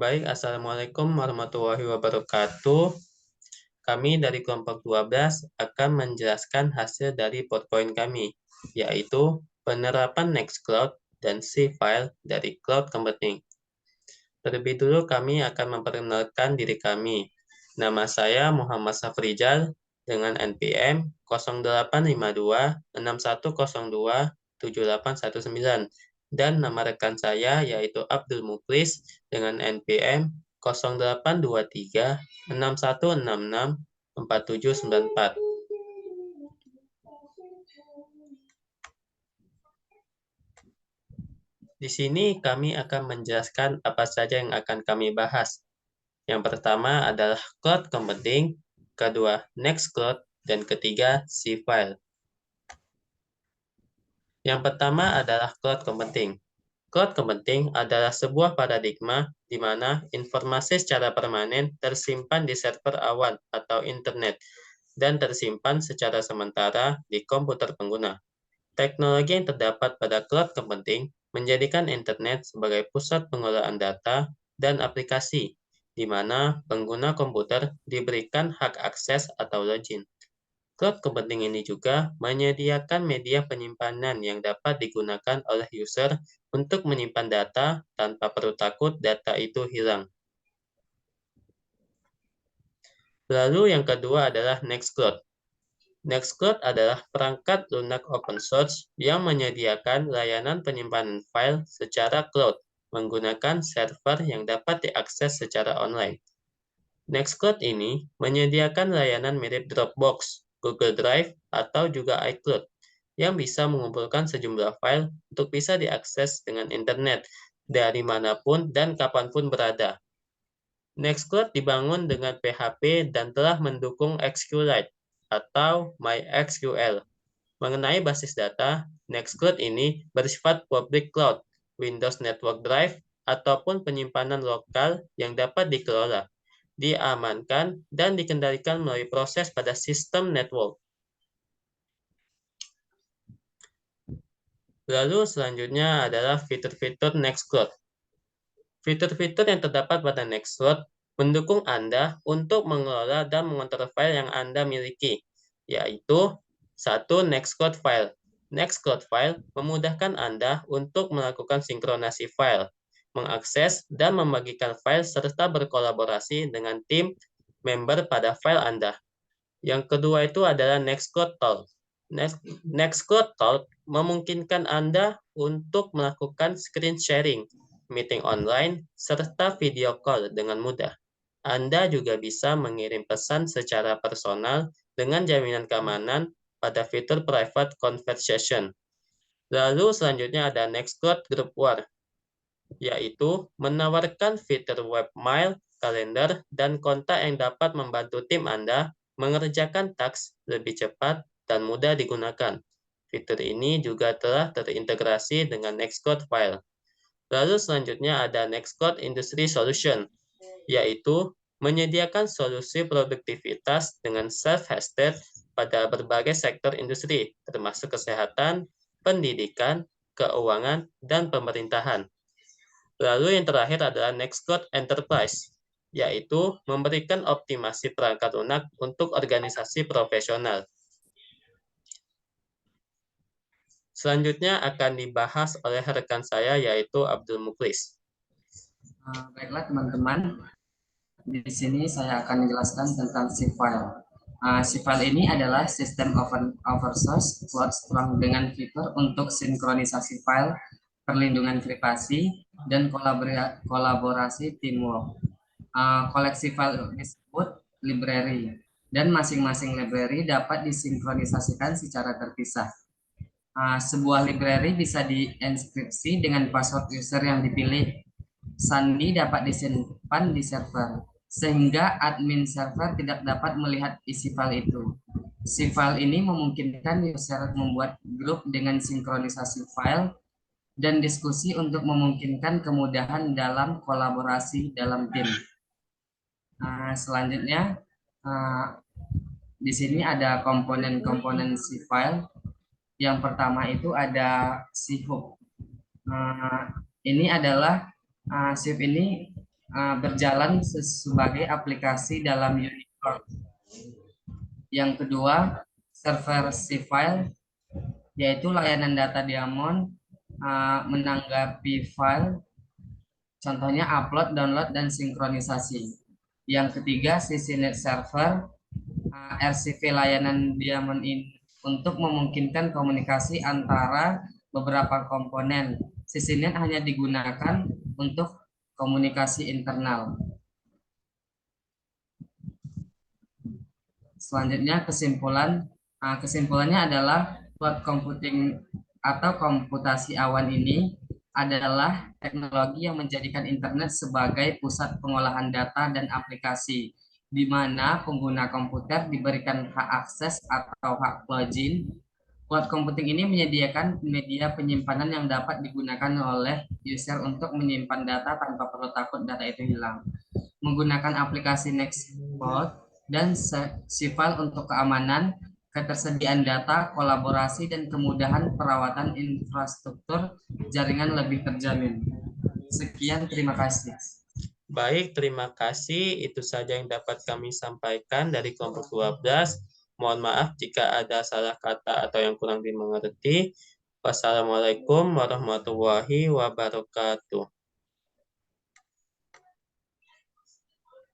Baik, Assalamualaikum warahmatullahi wabarakatuh. Kami dari kelompok 12 akan menjelaskan hasil dari PowerPoint kami, yaitu penerapan Nextcloud dan cFile dari Cloud Computing. Terlebih dulu kami akan memperkenalkan diri kami. Nama saya Muhammad Safrizal dengan NPM 085261027819 dan nama rekan saya yaitu Abdul Muklis dengan NPM 082361664794. Di sini kami akan menjelaskan apa saja yang akan kami bahas. Yang pertama adalah Cloud Computing, kedua Nextcloud, dan ketiga cFile. Yang pertama adalah Cloud Computing. Cloud Computing adalah sebuah paradigma di mana informasi secara permanen tersimpan di server awan atau internet dan tersimpan secara sementara di komputer pengguna. Teknologi yang terdapat pada Cloud Computing menjadikan internet sebagai pusat pengolahan data dan aplikasi, di mana pengguna komputer diberikan hak akses atau login. Cloud Computing ini juga menyediakan media penyimpanan yang dapat digunakan oleh user untuk menyimpan data tanpa perlu takut data itu hilang. Lalu yang kedua adalah Nextcloud. Nextcloud adalah perangkat lunak open source yang menyediakan layanan penyimpanan file secara cloud menggunakan server yang dapat diakses secara online. Nextcloud ini menyediakan layanan mirip Dropbox, Google Drive, atau juga iCloud yang bisa mengumpulkan sejumlah file untuk bisa diakses dengan internet dari manapun dan kapanpun berada. Nextcloud dibangun dengan PHP dan telah mendukung SQLite atau MySQL. Mengenai basis data, Nextcloud ini bersifat public cloud, Windows Network Drive, ataupun penyimpanan lokal yang dapat dikelola, diamankan, dan dikendalikan melalui proses pada sistem network. Lalu selanjutnya adalah fitur-fitur Nextcloud. Fitur-fitur yang terdapat pada Nextcloud mendukung Anda untuk mengelola dan mengontrol file yang Anda miliki, yaitu 1. Nextcloud File. Nextcloud File memudahkan Anda untuk melakukan sinkronasi file, mengakses dan membagikan file serta berkolaborasi dengan tim member pada file Anda. Yang kedua itu adalah Nextcloud Talk. Nextcloud Talk memungkinkan Anda untuk melakukan screen sharing, meeting online, serta video call dengan mudah. Anda juga bisa mengirim pesan secara personal dengan jaminan keamanan pada fitur private conversation. Lalu selanjutnya ada Nextcloud Group War, yaitu menawarkan fitur webmail, kalender, dan kontak yang dapat membantu tim Anda mengerjakan taks lebih cepat dan mudah digunakan. Fitur ini juga telah terintegrasi dengan Nextcloud File. Lalu selanjutnya ada Nextcloud Industry Solution, yaitu menyediakan solusi produktivitas dengan self-hosted pada berbagai sektor industri, termasuk kesehatan, pendidikan, keuangan, dan pemerintahan. Lalu yang terakhir adalah Nextcloud Enterprise, yaitu memberikan optimasi perangkat lunak untuk organisasi profesional. Selanjutnya akan dibahas oleh rekan saya yaitu Abdul Muklis. Baiklah teman-teman, di sini saya akan menjelaskan tentang cFile. cFile ini adalah sistem open source cloud strong dengan fitur untuk sinkronisasi file, perlindungan privasi, dan kolaborasi teamwork. Koleksi file disebut library, dan masing-masing library dapat disinkronisasikan secara terpisah. Sebuah library bisa dienkripsi dengan password user yang dipilih. Sandi dapat disimpan di server, sehingga admin server tidak dapat melihat isi file itu. cFile ini memungkinkan user membuat grup dengan sinkronisasi file dan diskusi untuk memungkinkan kemudahan dalam kolaborasi dalam tim. Selanjutnya, di sini ada komponen-komponen cFile. Yang pertama itu ada chhoop. Ini adalah chhoop ini berjalan sebagai aplikasi dalam Unicode. Yang kedua, server cFile, yaitu layanan data Diamond menanggapi file, contohnya upload, download, dan sinkronisasi. Yang ketiga, CCNet Server, RCV layanan Diamond ini untuk memungkinkan komunikasi antara beberapa komponen. CCNet hanya digunakan untuk komunikasi internal. Selanjutnya kesimpulannya adalah cloud computing atau komputasi awan ini adalah teknologi yang menjadikan internet sebagai pusat pengolahan data dan aplikasi, di mana pengguna komputer diberikan hak akses atau hak login. Cloud computing ini menyediakan media penyimpanan yang dapat digunakan oleh user untuk menyimpan data tanpa perlu takut data itu hilang. Menggunakan aplikasi Nextcloud dan cFile untuk keamanan, ketersediaan data, kolaborasi, dan kemudahan perawatan infrastruktur jaringan lebih terjamin. Sekian, terima kasih. Baik, terima kasih. Itu saja yang dapat kami sampaikan dari kelompok 12. Mohon maaf jika ada salah kata atau yang kurang dimengerti. Wassalamualaikum warahmatullahi wabarakatuh.